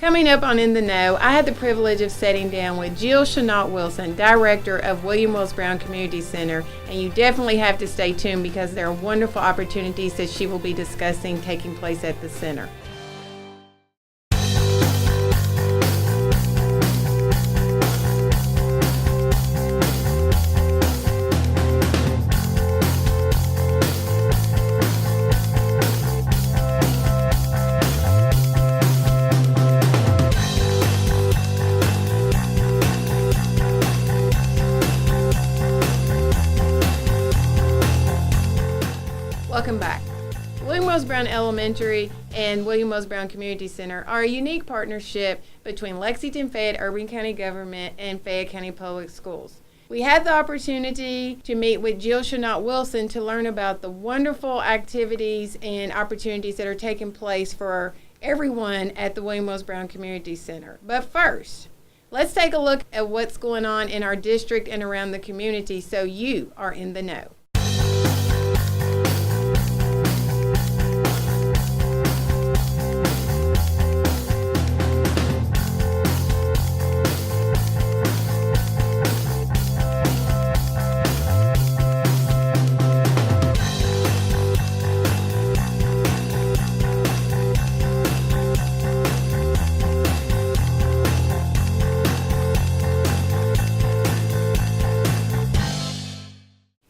Coming up on In the Know, I had the privilege of sitting down with Jill Chenault Wilson, Director of William Wells Brown Community Center, and you definitely have to stay tuned because there are wonderful opportunities that she will be discussing taking place at the center. Welcome back. William Wells Brown Elementary and William Wells Brown Community Center are a unique partnership between Lexington Fayette Urban County Government and Fayette County Public Schools. We had the opportunity to meet with Jill Chenault Wilson to learn about the wonderful activities and opportunities that are taking place for everyone at the William Wells Brown Community Center. But first, let's take a look at what's going on in our district and around the community so you are in the know.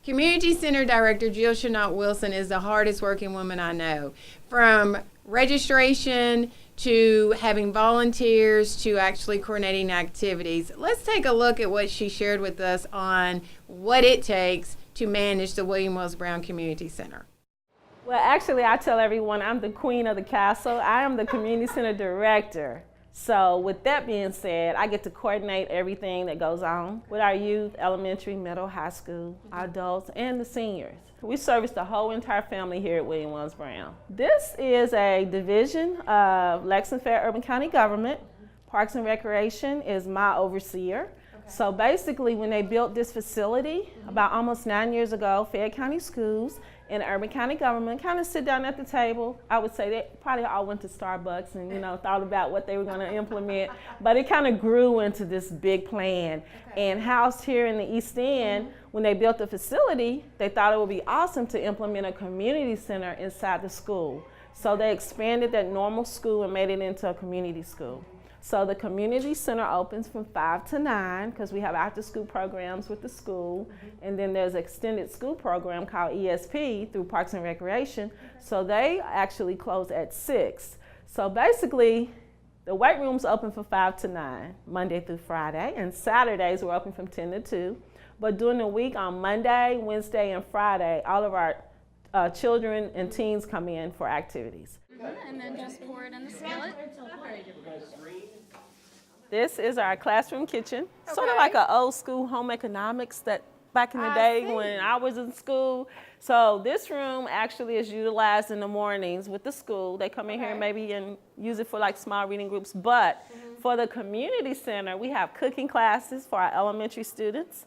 Community Center Director Jill Chenault Wilson is the hardest working woman I know. From registration to having volunteers to actually coordinating activities. Let's take a look at what she shared with us on what it takes to manage the William Wells Brown Community Center. Well, actually, I tell everyone I'm the queen of the castle. I am the Community Center Director. So with that being said, I get to coordinate everything that goes on with our youth, elementary, middle, high school, our adults, and the seniors. We service the whole entire family here at William Wells Brown. This is a division of Lexington Fayette Urban County Government. Parks and Recreation is my overseer. So basically, when they built this facility about almost 9 years ago, Fayette County Schools and Urban County Government kind of sit down at the table. I would say they probably all went to Starbucks and thought about what they were going to implement, but it kind of grew into this big plan. And housed here in the East End, when they built the facility, they thought it would be awesome to implement a community center inside the school. So they expanded that normal school and made it into a community school. So the community center opens from 5 to 9 because we have after school programs with the school. And then there's an extended school program called ESP through Parks and Recreation. So they actually close at 6. So basically, the weight room's open from 5 to 9, Monday through Friday. And Saturdays we're open from 10 to 2. But during the week on Monday, Wednesday, and Friday, all of our children and teens come in for activities. And then just pour it in the skillet. This is our classroom kitchen, sort of like an old school home economics that back in the day when I was in school. So this room actually is utilized in the mornings with the school. They come in here maybe and use it for like small reading groups. But for the community center, we have cooking classes for our elementary students.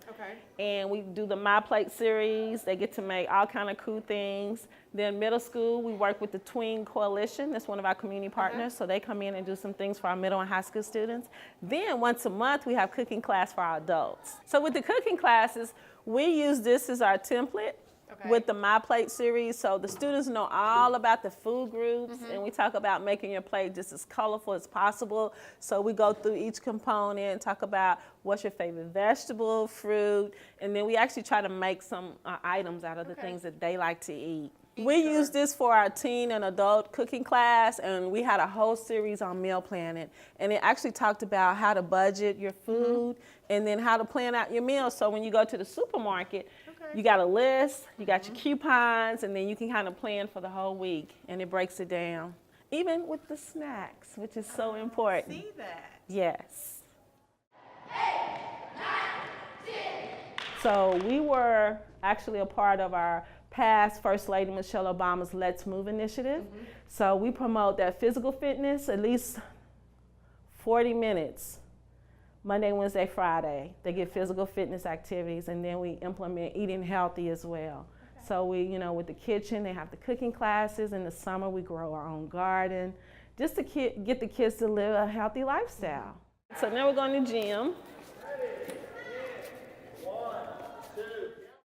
And we do the My Plate series. They get to make all kind of cool things. Then middle school, we work with the Tween Coalition. That's one of our community partners. So they come in and do some things for our middle and high school students. Then once a month, we have cooking class for our adults. So with the cooking classes, we use this as our template with the My Plate series. So the students know all about the food groups, and we talk about making your plate just as colorful as possible. So we go through each component and talk about what's your favorite vegetable, fruit, and then we actually try to make some items out of the things that they like to eat. We use this for our teen and adult cooking class, and we had a whole series on meal planning. And it actually talked about how to budget your food and then how to plan out your meals. So when you go to the supermarket, you got a list, you got your coupons, and then you can kind of plan for the whole week, and it breaks it down. Even with the snacks, which is so important. See that? Yes. 8, 9, 10. So we were actually a part of our past First Lady Michelle Obama's Let's Move initiative. So we promote that physical fitness, at least 40 minutes, Monday, Wednesday, Friday. They get physical fitness activities, and then we implement eating healthy as well. So we, with the kitchen, they have the cooking classes. In the summer, we grow our own garden. just to get the kids to live a healthy lifestyle. So now we're going to gym.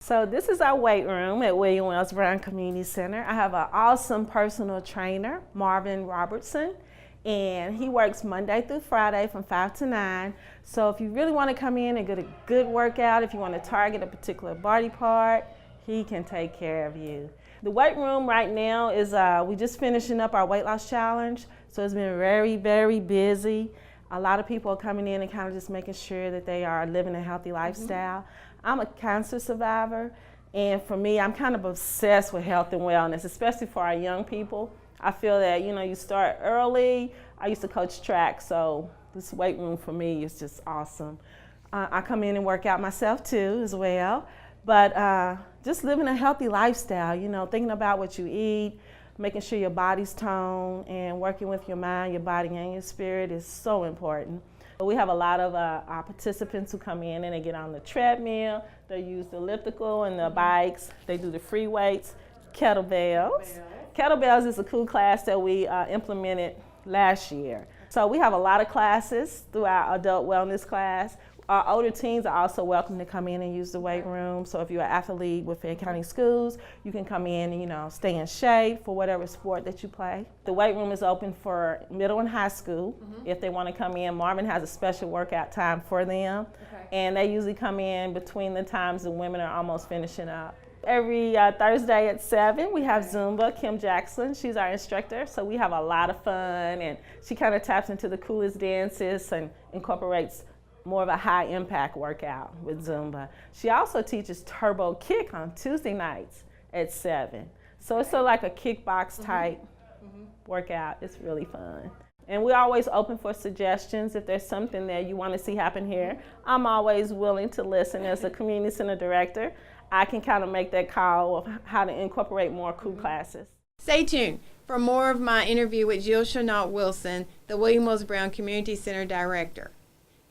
So this is our weight room at William Wells Brown Community Center. I have an awesome personal trainer, Marvin Robertson, and he works Monday through Friday from 5 to 9. So if you really want to come in and get a good workout, if you want to target a particular body part, he can take care of you. The weight room right now is, we just finishing up our weight loss challenge, so it's been very, very busy. A lot of people are coming in and kind of just making sure that they are living a healthy lifestyle. I'm a cancer survivor, and for me, I'm kind of obsessed with health and wellness, especially for our young people. I feel that, you start early. I used to coach track, so this weight room for me is just awesome. I come in and work out myself too as well, but just living a healthy lifestyle, thinking about what you eat, making sure your body's toned, and working with your mind, your body, and your spirit is so important. We have a lot of our participants who come in and they get on the treadmill, they use the elliptical and the bikes, they do the free weights, kettlebells. Kettlebells is a cool class that we implemented last year. So we have a lot of classes through our adult wellness class. Our older teens are also welcome to come in and use the weight room. So if you're an athlete with Fayette County Schools, you can come in and stay in shape for whatever sport that you play. The weight room is open for middle and high school. If they want to come in, Marvin has a special workout time for them. And they usually come in between the times the women are almost finishing up. Every Thursday at 7, we have Zumba. Kim Jackson, she's our instructor, so we have a lot of fun, and she kind of taps into the coolest dances and incorporates more of a high impact workout with Zumba. She also teaches turbo kick on Tuesday nights at 7. So it's sort of like a kickbox type workout. It's really fun. And we're always open for suggestions. If there's something that you want to see happen here, I'm always willing to listen. As a community center director, I can kind of make that call of how to incorporate more cool classes. Stay tuned for more of my interview with Jill Chenault Wilson, the William Wells Brown Community Center Director.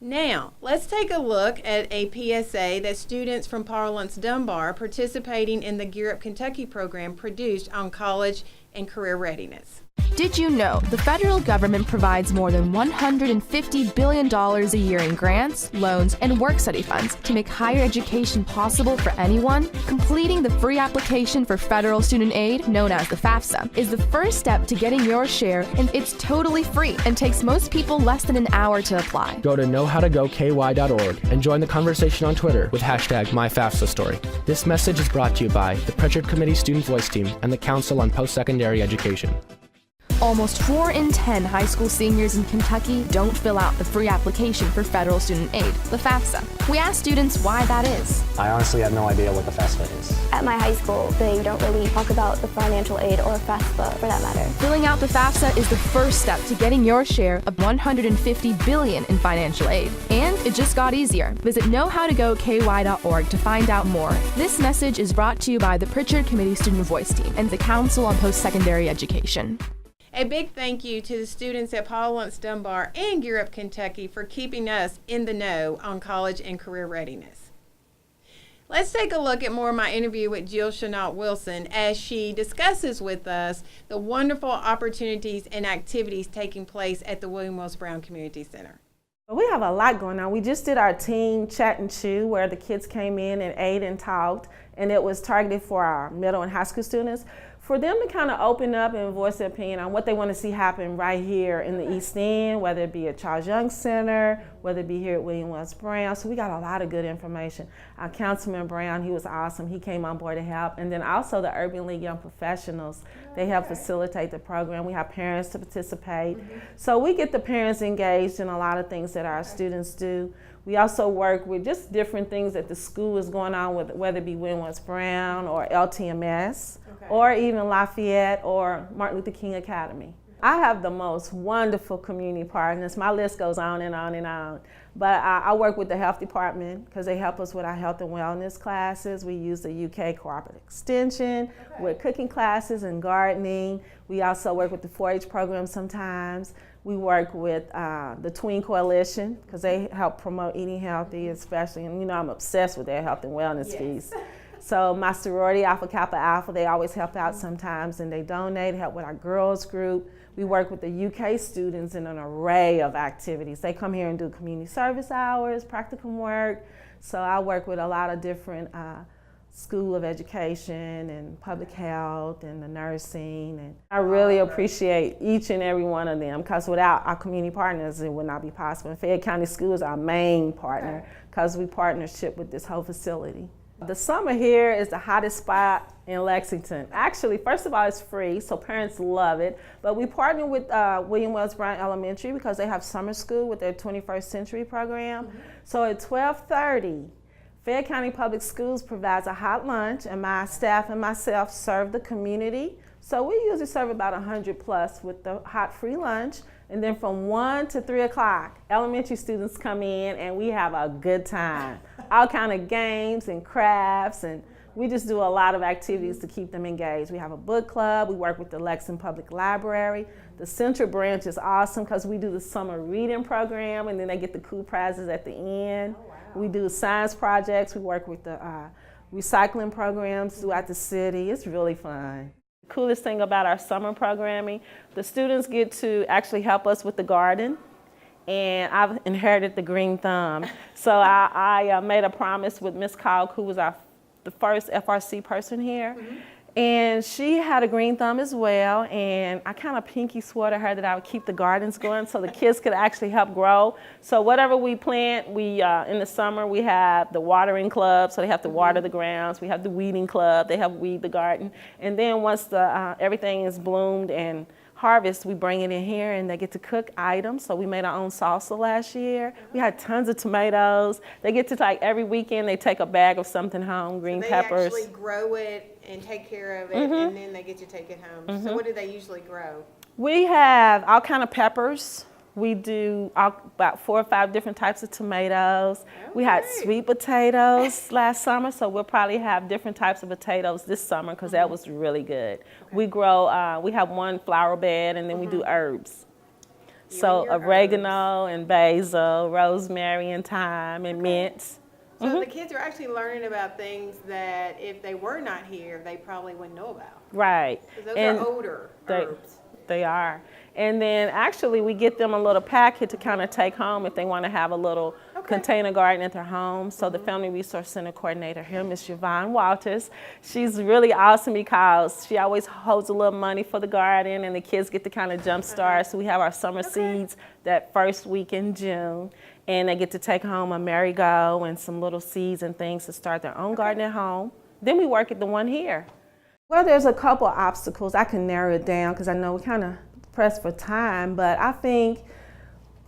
Now, let's take a look at a PSA that students from Parlance Dunbar participating in the Gear Up Kentucky program produced on college and career readiness. Did you know the federal government provides more than $150 billion a year in grants, loans, and work study funds to make higher education possible for anyone? Completing the free application for federal student aid, known as the FAFSA, is the first step to getting your share, and it's totally free and takes most people less than an hour to apply. Go to knowhowtogoky.org and join the conversation on Twitter with #MyFAFSAStory. This message is brought to you by the Pritchard Committee Student Voice Team and the Council on Post-Secondary Education. Almost 4 in 10 high school seniors in Kentucky don't fill out the free application for federal student aid, the FAFSA. We asked students why that is. I honestly have no idea what the FAFSA is. At my high school, they don't really talk about the financial aid or FAFSA for that matter. Filling out the FAFSA is the first step to getting your share of $150 billion in financial aid. And it just got easier. Visit knowhowtogoky.org to find out more. This message is brought to you by the Pritchard Committee Student Voice Team and the Council on Post-Secondary Education. A big thank you to the students at Parlance Dunbar and Gear Up Kentucky for keeping us in the know on college and career readiness. Let's take a look at more of my interview with Jill Chenault Wilson as she discusses with us the wonderful opportunities and activities taking place at the William Wells Brown Community Center. We have a lot going on. We just did our teen chat and chew where the kids came in and ate and talked, and it was targeted for our middle and high school students, for them to kind of open up and voice their opinion on what they want to see happen right here in the East End, whether it be at Charles Young Center, whether it be here at William Wells Brown. So we got a lot of good information. Our Councilman Brown, he was awesome. He came on board to help. And then also the Urban League Young Professionals, they help facilitate the program. We have parents to participate. So we get the parents engaged in a lot of things that our students do. We also work with just different things that the school is going on with, whether it be William Wells Brown or LTMS, or even Lafayette or Martin Luther King Academy. I have the most wonderful community partners. My list goes on and on and on. But I work with the health department because they help us with our health and wellness classes. We use the UK Cooperative Extension with cooking classes and gardening. We also work with the 4-H program sometimes. We work with the Tween Coalition because they help promote eating healthy, especially, and I'm obsessed with their health and wellness piece. So my sorority, Alpha Kappa Alpha, they always help out sometimes, and they donate, help with our girls group. We work with the UK students in an array of activities. They come here and do community service hours, practicum work. So I work with a lot of different School of Education and public health and the nursing. And I really appreciate each and every one of them, because without our community partners, it would not be possible. And Fayette County School is our main partner because we partnership with this whole facility. The summer here is the hottest spot in Lexington. Actually, first of all, it's free, so parents love it. But we partner with William Wells Brown Elementary because they have summer school with their 21st Century program. So at 12:30, Fayette County Public Schools provides a hot lunch, and my staff and myself serve the community. So we usually serve about 100 plus with the hot free lunch. And then from 1 to 3 o'clock, elementary students come in and we have a good time. All kind of games and crafts, and we just do a lot of activities to keep them engaged. We have a book club. We work with the Lexington Public Library. The Central Branch is awesome because we do the summer reading program, and then they get the cool prizes at the end. Oh, wow. We do science projects. We work with the recycling programs throughout the city. It's really fun. The coolest thing about our summer programming, the students get to actually help us with the garden. And I've inherited the green thumb. So I made a promise with Miss Kalk, who was the first FRC person here. Mm-hmm. And she had a green thumb as well, and I kind of pinky swore to her that I would keep the gardens going so the kids could actually help grow. So whatever we plant, we in the summer we have the watering club, so they have to water the grounds. We have the weeding club, they help weed the garden. And then once the everything is bloomed and harvest, we bring it in here and they get to cook items. So we made our own salsa last year. We had tons of tomatoes. They get to, like, every weekend they take a bag of something home, green peppers. They actually grow it and take care of it, and then they get to take it home. So what do they usually grow? We have all kind of peppers. We do about 4 or 5 different types of tomatoes. Oh, we had sweet potatoes last summer, so we'll probably have different types of potatoes this summer because that was really good. Okay. We grow, we have one flower bed, and then we do herbs. So oregano and basil, rosemary and thyme and mint. So the kids are actually learning about things that if they were not here, they probably wouldn't know about. Right. Because those are older herbs. They are. And then actually we get them a little packet to kind of take home if they want to have a little container garden at their home. So the Family Resource Center coordinator here, Ms. Yvonne Walters, she's really awesome because she always holds a little money for the garden, and the kids get to kind of jump start. So we have our summer seeds that first week in June, and they get to take home a marigold and some little seeds and things to start their own garden at home. Then we work at the one here. Well, there's a couple obstacles. I can narrow it down because I know we're kind of pressed for time, but I think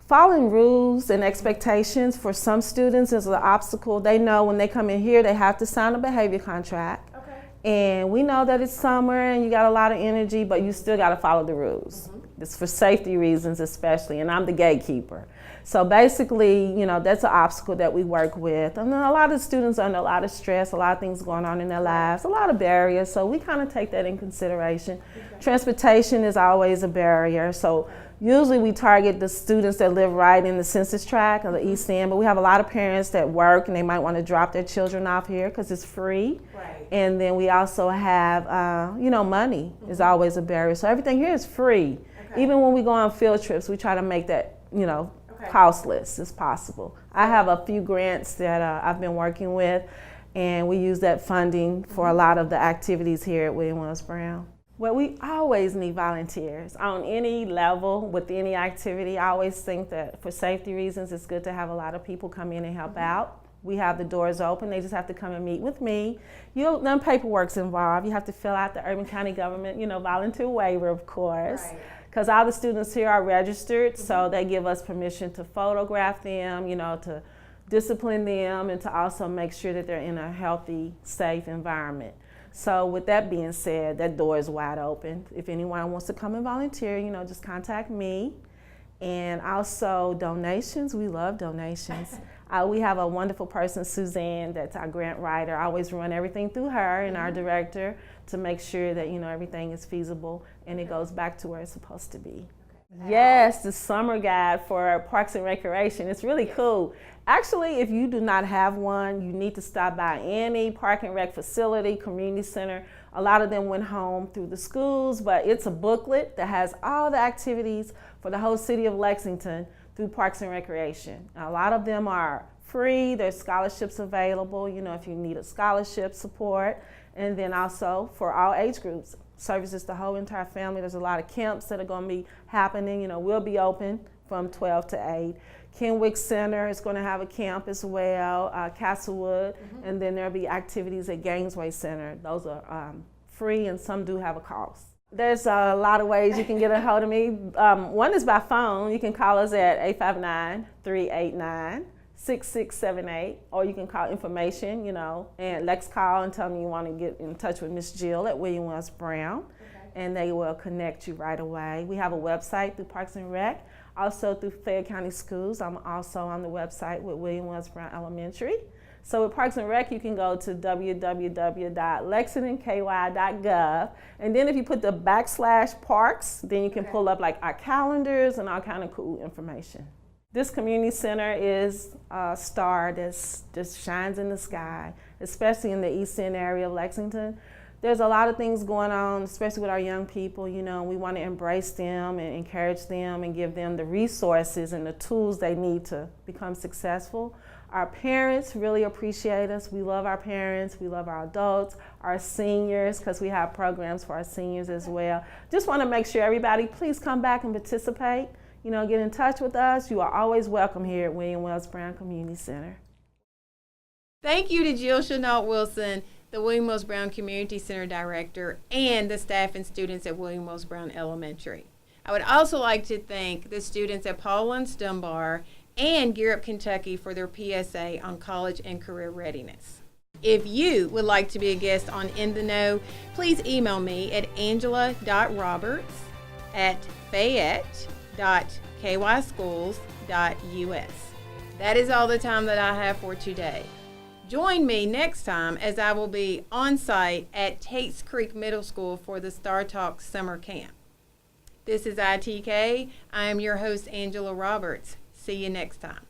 following rules and expectations for some students is an obstacle. They know when they come in here, they have to sign a behavior contract. Okay. And we know that it's summer and you got a lot of energy, but you still got to follow the rules. It's for safety reasons especially, and I'm the gatekeeper. So basically, you know, that's an obstacle that we work with. And then a lot of students are under a lot of stress, a lot of things going on in their lives, a lot of barriers, so we kind of take that in consideration. Okay. Transportation is always a barrier, so usually we target the students that live right in the census tract or the East End, but we have a lot of parents that work and they might want to drop their children off here because it's free. Right. And then we also have, you know, money is always a barrier. So everything here is free. Okay. Even when we go on field trips, we try to make that, you know, costless as possible. I have a few grants that I've been working with, and we use that funding for a lot of the activities here at William Wells Brown. Well, we always need volunteers on any level with any activity. I always think that for safety reasons, it's good to have a lot of people come in and help out. We have the doors open. They just have to come and meet with me. None paperwork's involved. You have to fill out the Urban County Government, you know, volunteer waiver, of course. Right. Because all the students here are registered, so they give us permission to photograph them, you know, to discipline them, and to also make sure that they're in a healthy, safe environment. So with that being said, that door is wide open. If anyone wants to come and volunteer, you know, just contact me. And also donations, we love donations. We have a wonderful person, Suzanne, that's our grant writer. I always run everything through her and our director to make sure that, you know, everything is feasible and it goes back to where it's supposed to be. Yes, the summer guide for Parks and Recreation. It's really cool. Actually, if you do not have one, you need to stop by any Park and Rec facility, community center, A lot of them went home through the schools, but it's a booklet that has all the activities for the whole city of Lexington through Parks and Recreation. Now, a lot of them are free. There's scholarships available, you know, if you need a scholarship support. And then also for all age groups, services the whole entire family. There's a lot of camps that are going to be happening. You know, we'll be open from 12 to 8. Kenwick Center is going to have a camp as well, Castlewood, and then there'll be activities at Gainesway Center. Those are free, and some do have a cost. There's a lot of ways you can get a hold of me. One is by phone. You can call us at 859-389-6678, or you can call information, you know, and Lex call and tell me you want to get in touch with Miss Jill at William Wells Brown, and they will connect you right away. We have a website through Parks and Rec, also through Fayette County Schools. I'm also on the website with William Wells Brown Elementary. So with Parks and Rec, you can go to www.lexingtonky.gov, and then if you put the /parks, then you can pull up like our calendars and all kind of cool information. This community center is a star that just shines in the sky, especially in the East End area of Lexington. There's a lot of things going on, especially with our young people. You know, we want to embrace them and encourage them and give them the resources and the tools they need to become successful. Our parents really appreciate us. We love our parents, we love our adults, our seniors, because we have programs for our seniors as well. Just want to make sure everybody, please come back and participate. You know, get in touch with us. You are always welcome here at William Wells Brown Community Center. Thank you to Jill Chenault Wilson, the William Wells Brown Community Center Director, and the staff and students at William Wells Brown Elementary. I would also like to thank the students at Paul Lentz Dunbar and Gear Up Kentucky for their PSA on college and career readiness. If you would like to be a guest on In the Know, please email me at angela.roberts@fayette.kyschools.us. That is all the time that I have for today. Join me next time as I will be on site at Tates Creek Middle School for the Star Talk Summer Camp. This is ITK. I am your host, Angela Roberts. See you next time.